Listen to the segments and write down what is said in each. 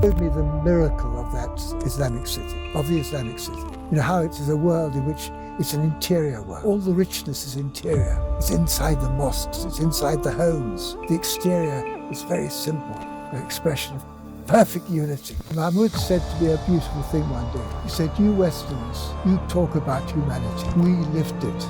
Showed me the miracle of that Islamic city, of the Islamic city. You know, how it is a world in which it's an interior world. All the richness is interior. It's inside the mosques, it's inside the homes. The exterior is very simple, an expression of perfect unity. Mahmoud said to me a beautiful thing one day. He said, you Westerners, you talk about humanity. We lived it.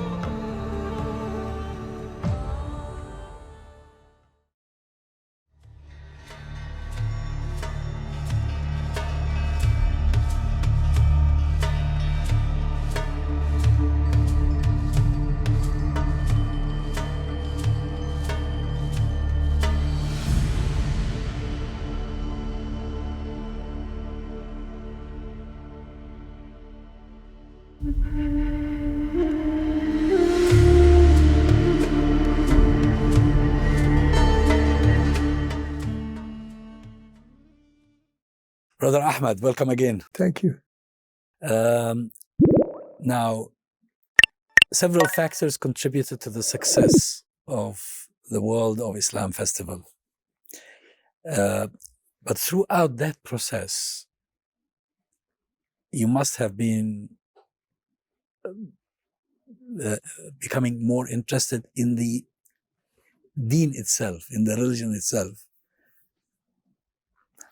Brother Ahmad, welcome again. Thank you. Now, several factors contributed to the success of the World of Islam Festival. But throughout that process, you must have been becoming more interested in the deen itself, in the religion itself.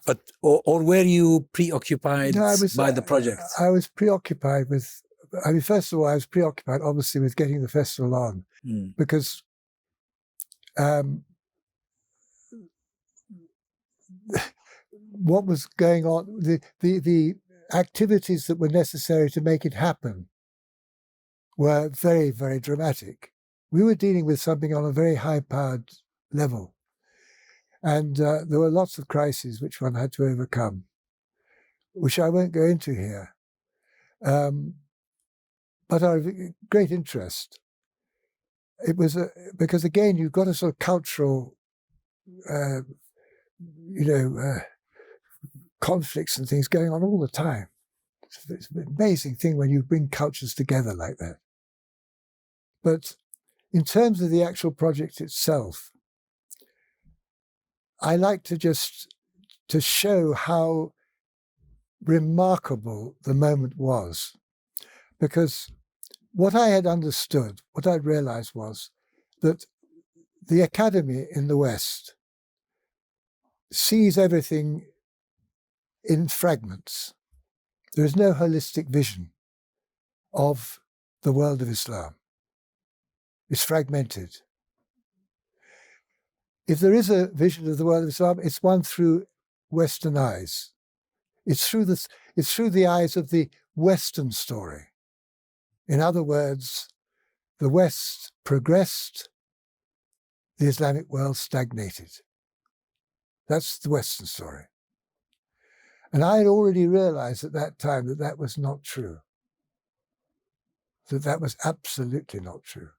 But or were you preoccupied by the project? I was preoccupied with, first of all, I was preoccupied obviously with getting the festival on, because what was going on, the activities that were necessary to make it happen were very, very dramatic. We were dealing with something on a very high-powered level. And there were lots of crises which one had to overcome, which I won't go into here. But are of great interest. It was because, again, you've got a sort of cultural, conflicts and things going on all the time. It's an amazing thing when you bring cultures together like that. But in terms of the actual project itself, I like to show how remarkable the moment was, because what I had understood, what I'd realized was that the academy in the West sees everything in fragments. There is no holistic vision of the world of Islam. It's fragmented. If there is a vision of the world of Islam, it's one through Western eyes. It's through the eyes of the Western story. In other words, the West progressed, the Islamic world stagnated. That's the Western story. And I had already realized at that time that that was not true. That was absolutely not true.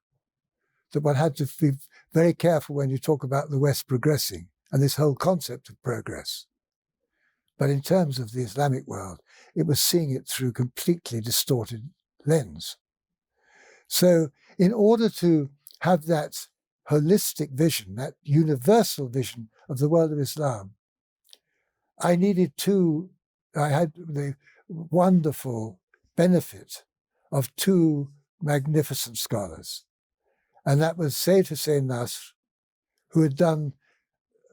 That one had to be very careful when you talk about the West progressing and this whole concept of progress. But in terms of the Islamic world, it was seeing it through completely distorted lens. So in order to have that holistic vision, that universal vision of the world of Islam, I had the wonderful benefit of two magnificent scholars. And that was Sayyid Hussein Nasr, who had done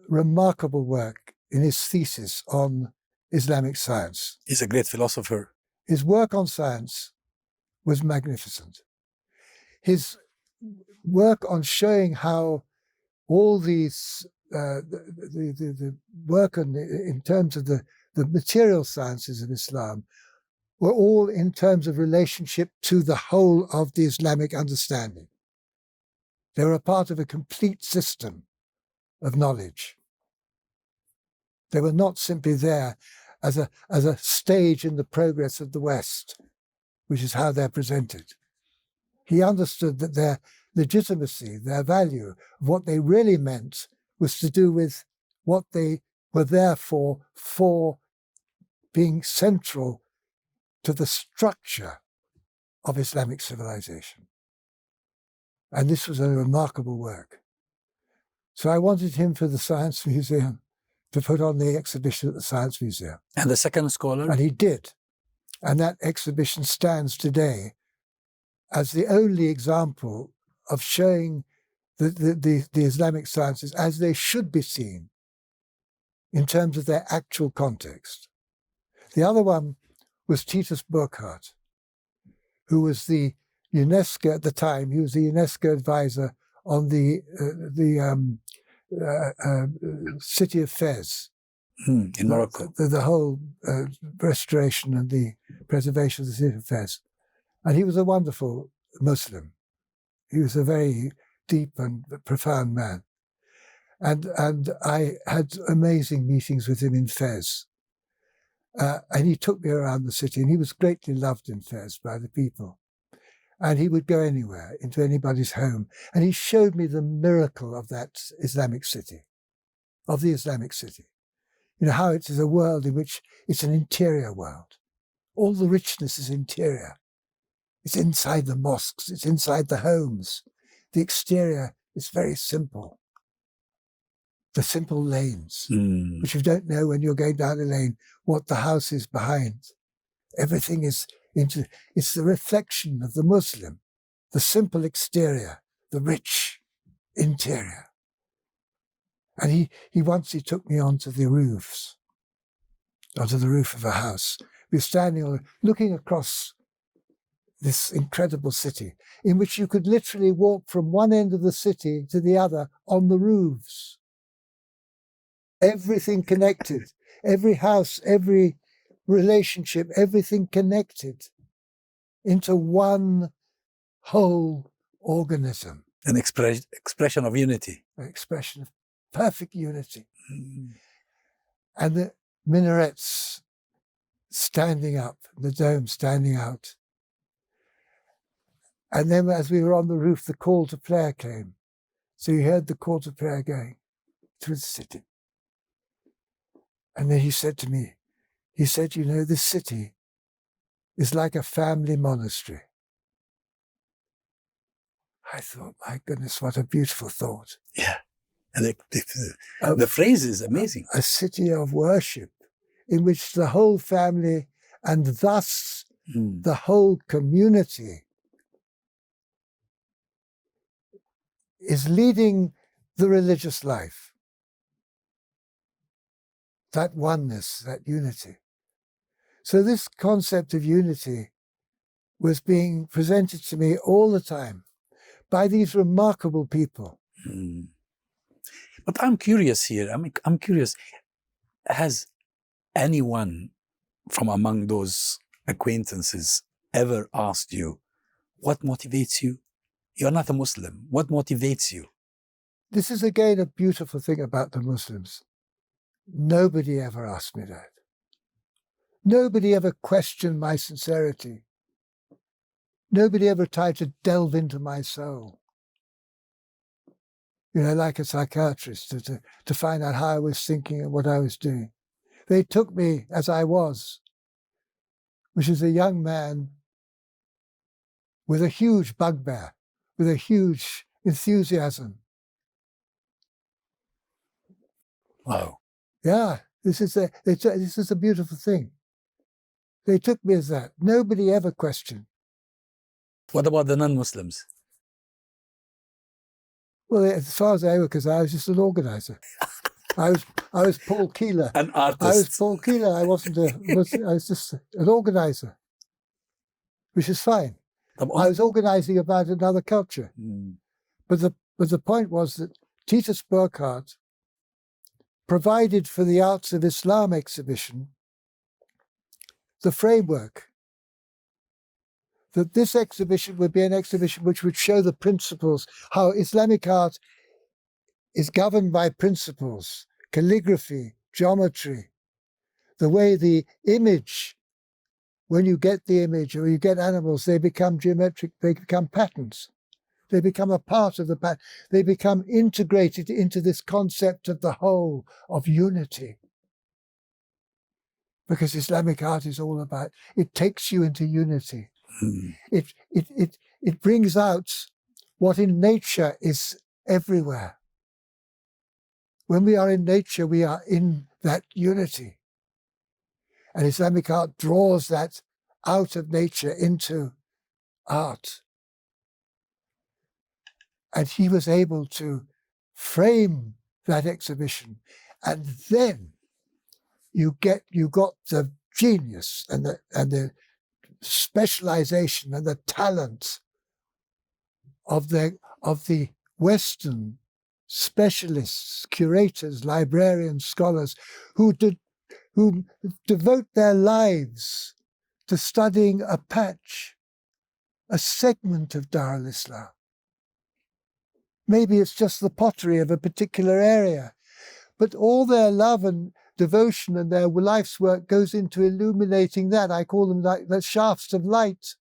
remarkable work in his thesis on Islamic science. He's a great philosopher. His work on science was magnificent. His work on showing how all these, the work in terms of the material sciences of Islam were all in terms of relationship to the whole of the Islamic understanding. They were a part of a complete system of knowledge. They were not simply there as a stage in the progress of the West, which is how they're presented. He understood that their legitimacy, their value, what they really meant was to do with what they were there for being central to the structure of Islamic civilization. And this was a remarkable work. So I wanted him for the Science Museum, to put on the exhibition at the Science Museum. And the second scholar? And he did. And that exhibition stands today as the only example of showing the Islamic sciences as they should be seen in terms of their actual context. The other one was Titus Bورkhardt, who was the UNESCO at the time. He was the UNESCO advisor on the city of Fez. In Morocco. The whole restoration and the preservation of the city of Fez. And he was a wonderful Muslim. He was a very deep and profound man. And I had amazing meetings with him in Fez. And he took me around the city, and he was greatly loved in Fez by the people. And he would go anywhere, into anybody's home. And he showed me the miracle of that Islamic city, of the Islamic city. You know, how it is a world in which it's an interior world. All the richness is interior. It's inside the mosques, it's inside the homes. The exterior is very simple. The simple lanes, which you don't know when you're going down the lane what the house is behind. Everything is it's the reflection of the Muslim, the simple exterior, the rich interior. And he took me onto the roofs, onto the roof of a house. We were standing looking across this incredible city in which you could literally walk from one end of the city to the other on the roofs. Everything connected, every house, every relationship, everything connected into one whole organism. An expression of unity. An expression of perfect unity. And the minarets standing up, the dome standing out. And then as we were on the roof, the call to prayer came. So you heard the call to prayer going through the city. And then he said to me, you know, this city is like a family monastery. I thought, my goodness, what a beautiful thought. Yeah. And the phrase is amazing. A city of worship in which the whole family and thus the whole community is leading the religious life. That oneness, that unity. So this concept of unity was being presented to me all the time by these remarkable people. But I'm curious here. I'm curious. Has anyone from among those acquaintances ever asked you, what motivates you? You're not a Muslim. What motivates you? This is again a beautiful thing about the Muslims. Nobody ever asked me that. Nobody ever questioned my sincerity. Nobody ever tried to delve into my soul. You know, like a psychiatrist, to find out how I was thinking and what I was doing. They took me as I was, which is a young man with a huge bugbear, with a huge enthusiasm. Wow. Yeah, this is a beautiful thing. They took me as that. Nobody ever questioned. What about the non-Muslims? Well, as far as I was concerned, I was just an organizer. I was Paul Keeler. An artist. I was Paul Keeler. I was just an organizer, which is fine. I was organizing about another culture. But the point was that Titus Bورkhardt provided for the Arts of Islam exhibition the framework. That this exhibition would be an exhibition which would show the principles, how Islamic art is governed by principles, calligraphy, geometry, the way the image, when you get the image or you get animals, they become geometric, they become patterns. They become a part of the pattern. They become integrated into this concept of the whole, of unity. Because Islamic art is all about, it takes you into unity. It brings out what in nature is everywhere. When we are in nature, we are in that unity. And Islamic art draws that out of nature into art. And he was able to frame that exhibition. And then you got the genius and the specialization and the talent of the Western specialists, curators, librarians, scholars who devote their lives to studying a patch, a segment of Dar al-Islam. Maybe it's just the pottery of a particular area, but all their love and devotion and their life's work goes into illuminating that. I call them like the shafts of light.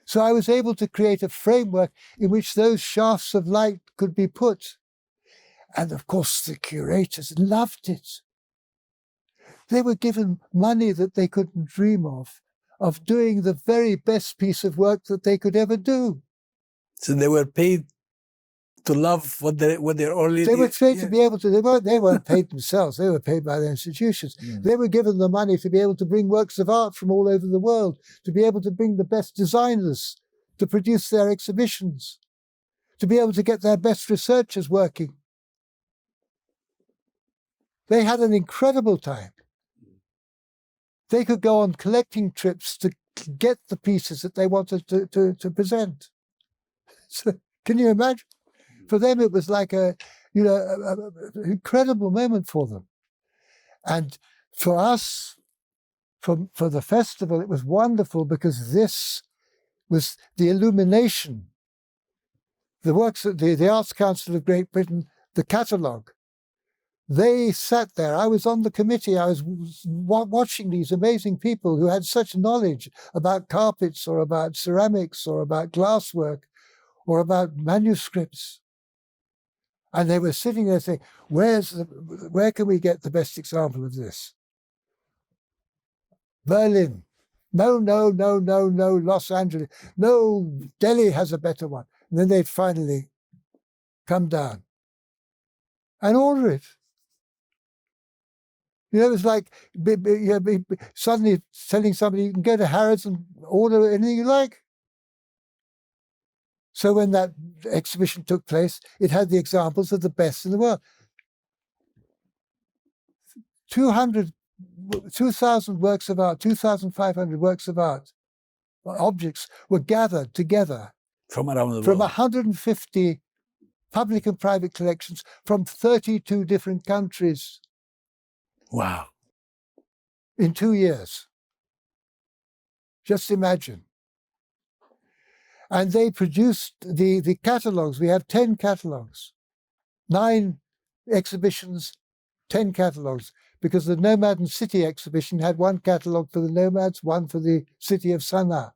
So I was able to create a framework in which those shafts of light could be put. And of course, the curators loved it. They were given money that they couldn't dream of doing the very best piece of work that they could ever do. So they were paid to love what they're already. They were paid to be able to. They weren't paid themselves. They were paid by their institutions. Yeah. They were given the money to be able to bring works of art from all over the world, to be able to bring the best designers to produce their exhibitions, to be able to get their best researchers working. They had an incredible time. They could go on collecting trips to get the pieces that they wanted to present. So, can you imagine? For them, it was like an incredible moment for them. And for us, for the festival, it was wonderful because this was the illumination. The works of the Arts Council of Great Britain, the catalogue, they sat there. I was on the committee. I was watching these amazing people who had such knowledge about carpets or about ceramics or about glasswork or about manuscripts. And they were sitting there saying, where can we get the best example of this? Berlin. No, Los Angeles. No, Delhi has a better one. And then they'd finally come down and order it. You know, it was like suddenly telling somebody you can go to Harrods and order anything you like. So when that exhibition took place, it had the examples of the best in the world. 2,000 works of art, 2,500 works of art, objects were gathered together from around the world. From 150 public and private collections from 32 different countries. Wow. In 2 years. Just imagine. And they produced the catalogues. We have 10 catalogues, 9 exhibitions, 10 catalogues, because the Nomad and City exhibition had 1 catalogue for the nomads, 1 for the city of Sana'a.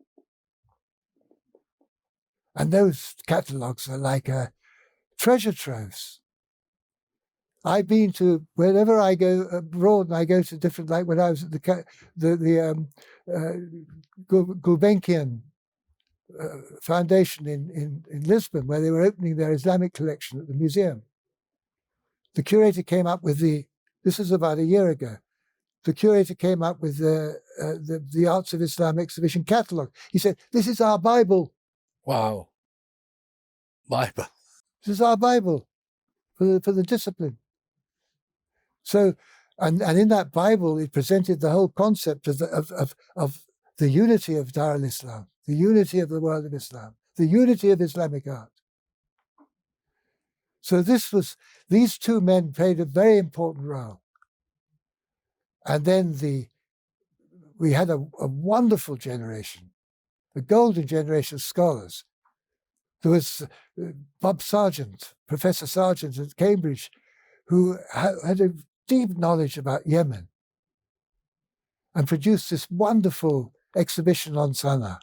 And those catalogues are like treasure troves. I've been to, wherever I go abroad, and I go to different, like when I was at the Gulbenkian Foundation in Lisbon, where they were opening their Islamic collection at the museum. The curator came up with this was about a year ago, the curator came up with the Arts of Islam exhibition catalogue. He said, this is our Bible. Wow. Bible. This is our Bible for the discipline. So, and in that Bible, it presented the whole concept of the unity of Dar al-Islam, the unity of the world of Islam, the unity of Islamic art. So these 2 men played a very important role. And then we had a wonderful generation, a golden generation of scholars. There was Bob Sargent, Professor Sargent at Cambridge, who had a deep knowledge about Yemen and produced this wonderful exhibition on Sana'a.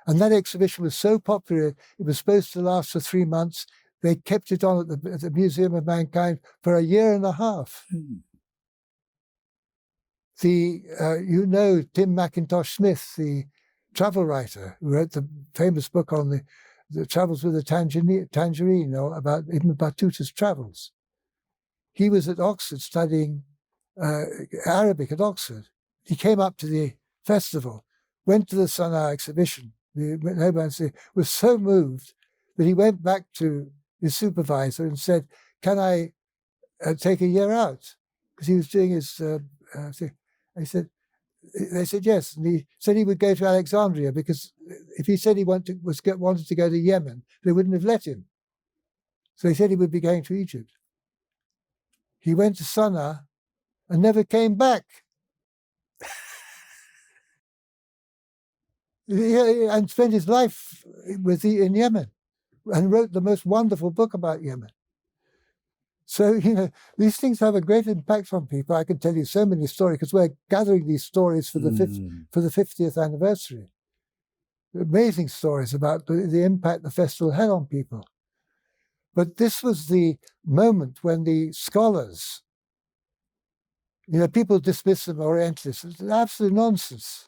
And that exhibition was so popular, it was supposed to last for 3 months. They kept it on at the Museum of Mankind for a year and a half. Tim McIntosh Smith, the travel writer who wrote the famous book on the Travels with a Tangerine, or about Ibn Battuta's travels. He was at Oxford studying Arabic at Oxford. He came up to the festival, went to the Sana'a exhibition. The Nobel was so moved that he went back to his supervisor and said, "Can I take a year out?" Because he was doing his thing. They said yes, and he said he would go to Alexandria, because if he said he wanted to go to Yemen, they wouldn't have let him. So he said he would be going to Egypt. He went to Sana'a and never came back. And spent his life in Yemen, and wrote the most wonderful book about Yemen. So, these things have a great impact on people. I can tell you so many stories, because we're gathering these stories for the 50th anniversary. Amazing stories about the impact the festival had on people. But this was the moment when the scholars, people dismiss them Orientalists. It's absolute nonsense.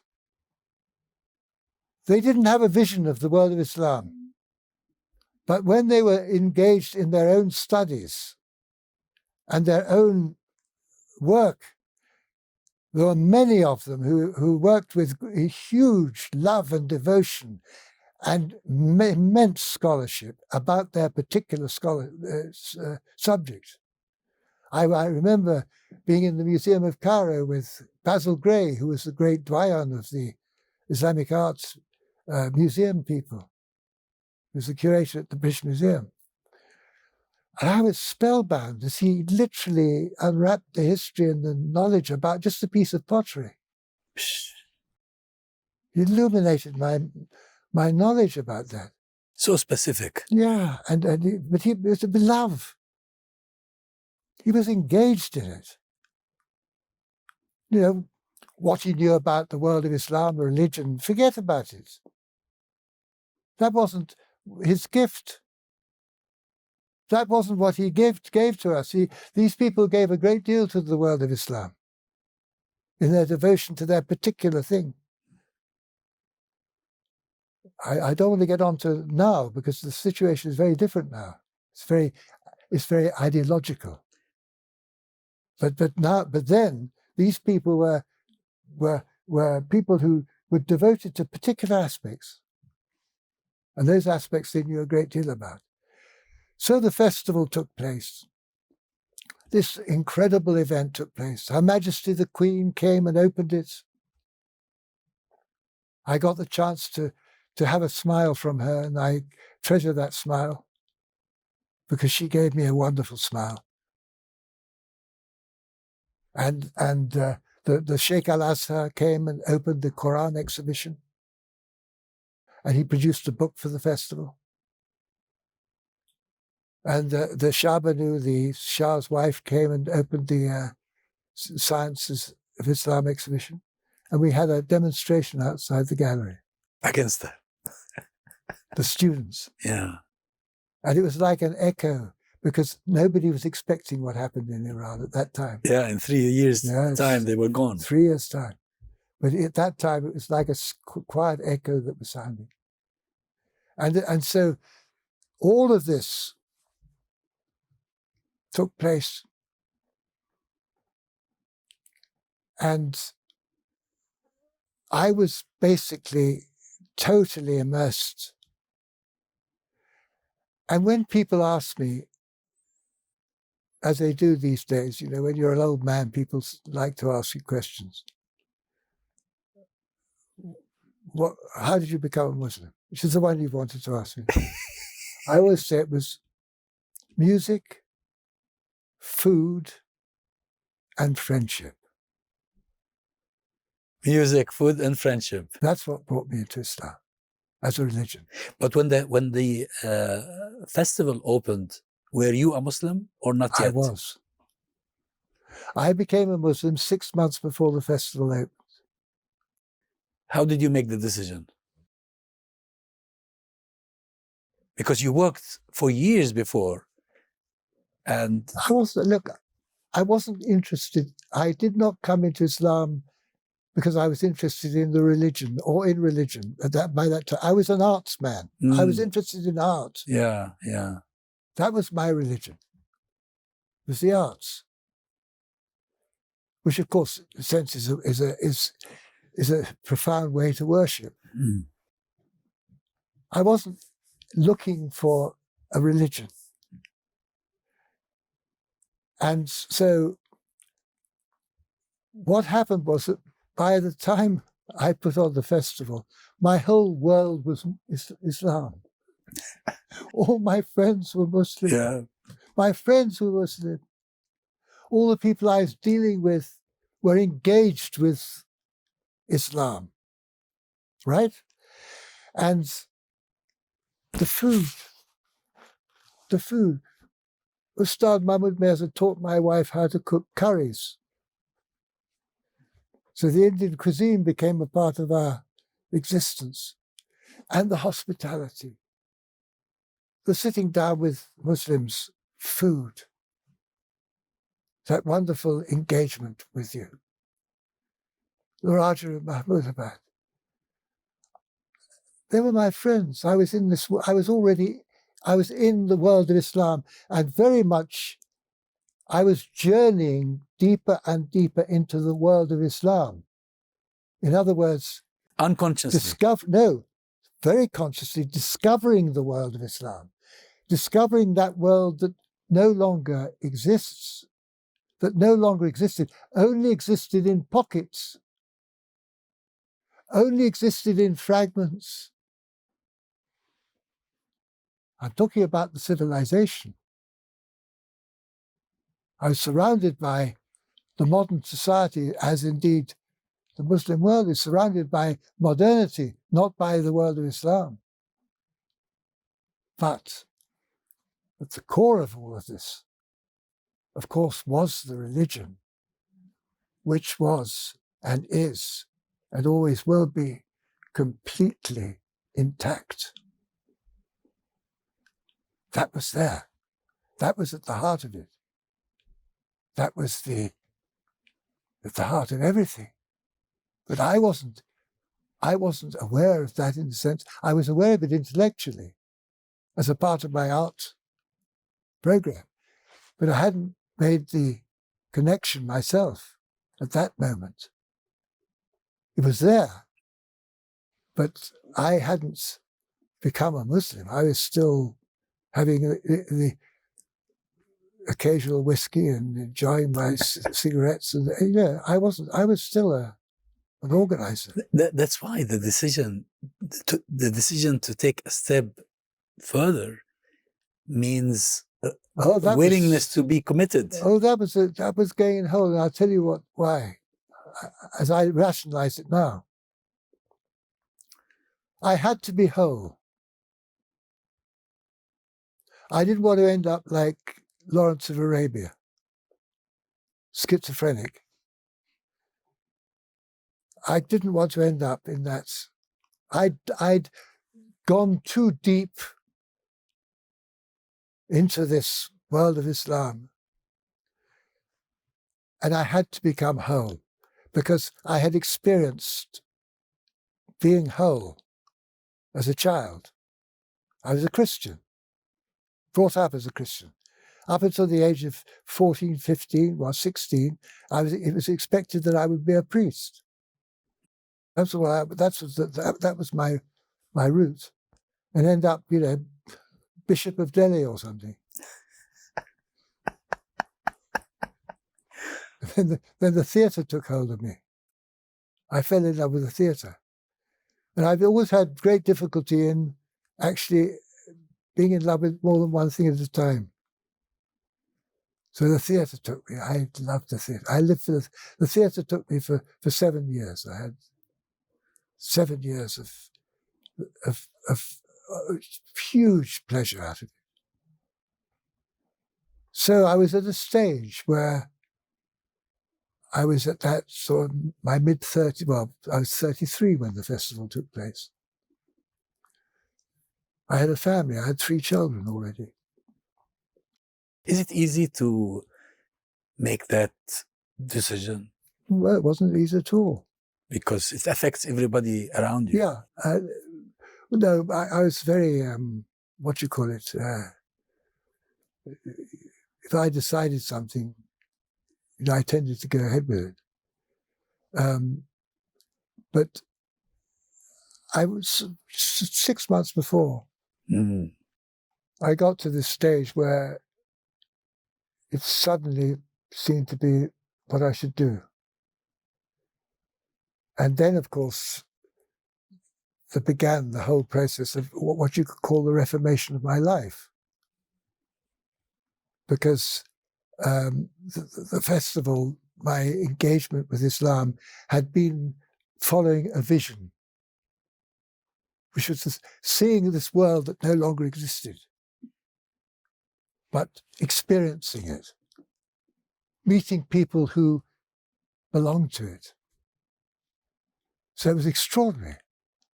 They didn't have a vision of the world of Islam. But when they were engaged in their own studies and their own work, there were many of them who worked with a huge love and devotion and immense scholarship about their particular subject. I remember being in the Museum of Cairo with Basil Gray, who was the great doyen of the Islamic arts museum people. He was the curator at the British Museum. And I was spellbound as he literally unwrapped the history and the knowledge about just a piece of pottery. He illuminated my knowledge about that. So specific. Yeah, but he was a beloved. He was engaged in it. What he knew about the world of Islam, religion, forget about it. That wasn't his gift. That wasn't what he gave to us. These people gave a great deal to the world of Islam in their devotion to their particular thing. I don't want to get on to now, because the situation is very different now. It's very ideological. But then these people were people who were devoted to particular aspects, and those aspects they knew a great deal about. So the festival took place. This incredible event took place. Her Majesty the Queen came and opened it. I got the chance to have a smile from her, and I treasure that smile, because she gave me a wonderful smile. And the Sheikh Al-Azhar came and opened the Quran exhibition, and he produced a book for the festival. And the Shah Banu, the Shah's wife, came and opened the Sciences of Islam exhibition. And we had a demonstration outside the gallery. Against that. The students. Yeah. And it was like an echo, because nobody was expecting what happened in Iran at that time. Yeah, in 3 years' time, they were gone. 3 years' time. But at that time, it was like a quiet echo that was sounding. And so all of this took place. And I was basically totally immersed. And when people ask me, as they do these days, when you're an old man, people like to ask you questions. How did you become a Muslim? Which is the one you've wanted to ask me. I always say it was music, food, and friendship. Music, food, and friendship. That's what brought me into Islam as a religion. But when the festival opened, were you a Muslim or not yet? I was. I became a Muslim 6 months before the festival opened. How did you make the decision? Because you worked for years before, and I wasn't interested. I did not come into Islam because I was interested in the religion or in religion. By that time, I was an arts man. I was interested in art. Yeah. That was my religion. It was the arts, which, of course, in a sense, is a profound way to worship. I wasn't looking for a religion, and so what happened was that by the time I put on the festival, my whole world was Islam. All my friends were Muslim. Yeah. My friends were Muslim. All the people I was dealing with were engaged with Islam, right? And the food. Ustad Mahmud Mirza taught my wife how to cook curries. So the Indian cuisine became a part of our existence. And the hospitality. The sitting down with Muslims, food. That wonderful engagement with you. The Raja of Mahmudabad. They were my friends. I was in the world of Islam, and very much I was journeying deeper and deeper into the world of Islam. In other words, unconsciously. Very consciously discovering the world of Islam, discovering that world that no longer exists, only existed in pockets, only existed in fragments. I'm talking about the civilization. I was surrounded by the modern society, as indeed the Muslim world is surrounded by modernity, not by the world of Islam. But at the core of all of this, of course, was the religion, which was and is and always will be completely intact. That was there. That was at the heart of it. That was at the heart of everything. But I wasn't aware of that in the sense, I was aware of it intellectually as a part of my art program. But I hadn't made the connection myself at that moment. It was there, but I hadn't become a Muslim. I was still having the occasional whiskey and enjoying my cigarettes. And I was still an organizer. That's why the decision to take a step further means willingness to be committed. That was going whole. And I'll tell you why, as I rationalize it now. I had to be whole. I didn't want to end up like Lawrence of Arabia, schizophrenic. I didn't want to end up in that. I'd gone too deep into this world of Islam, and I had to become whole because I had experienced being whole as a child. I was a Christian, brought up as a Christian. Up until the age of 14, 15, or 16, it was expected that I would be a priest. That was my route, and end up, Bishop of Delhi or something. Then the theatre took hold of me. I fell in love with the theatre, and I've always had great difficulty in actually being in love with more than one thing at a time. So the theatre took me. I loved the theatre. I lived for the theatre took me for 7 years. I had 7 years of huge pleasure out of it. So I was at a stage where I was at that sort of my mid-30s. Well, I was 33 when the festival took place. I had a family. I had 3 children already. Is it easy to make that decision? Well, it wasn't easy at all. because it affects everybody around you. Yeah. No, I was very, what you call it, if I decided something, I tended to go ahead with it. But I was 6 months before, I got to this stage where it suddenly seemed to be what I should do. And then, of course, that began the whole process of what you could call the reformation of my life. Because the festival, my engagement with Islam, had been following a vision, which was seeing this world that no longer existed, but experiencing it, meeting people who belonged to it. So it was extraordinary.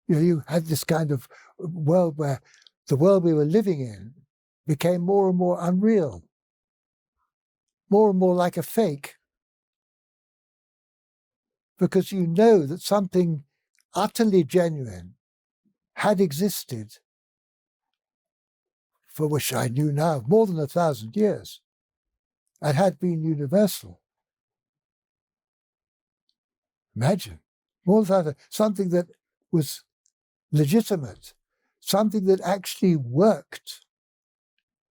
You had this kind of world where the world we were living in became more and more unreal, more and more like a fake, because you know that something utterly genuine had existed, for which I knew now more than 1,000 years, and had been universal. Imagine, more than 1,000, something that was legitimate, something that actually worked,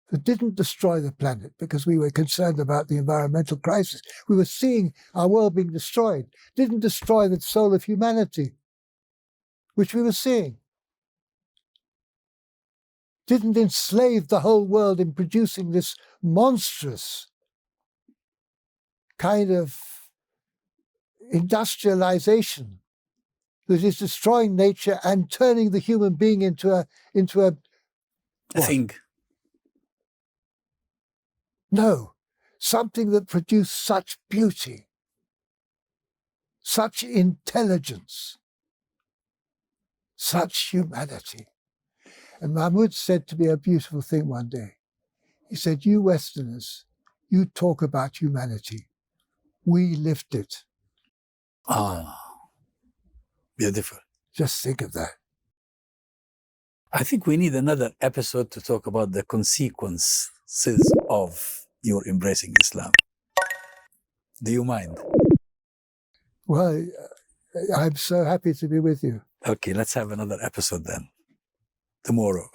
that didn't destroy the planet because we were concerned about the environmental crisis. We were seeing our world being destroyed, didn't destroy the soul of humanity, which we were seeing, didn't enslave the whole world in producing this monstrous kind of industrialization that is destroying nature and turning the human being into a thing. No, something that produced such beauty, such intelligence, such humanity. And Mahmoud said to me a beautiful thing one day. He said, "You Westerners, you talk about humanity. We lived it." Beautiful. Just think of that. I think we need another episode to talk about the consequences of your embracing Islam. Do you mind? Well, I'm so happy to be with you. Okay, let's have another episode then. Tomorrow.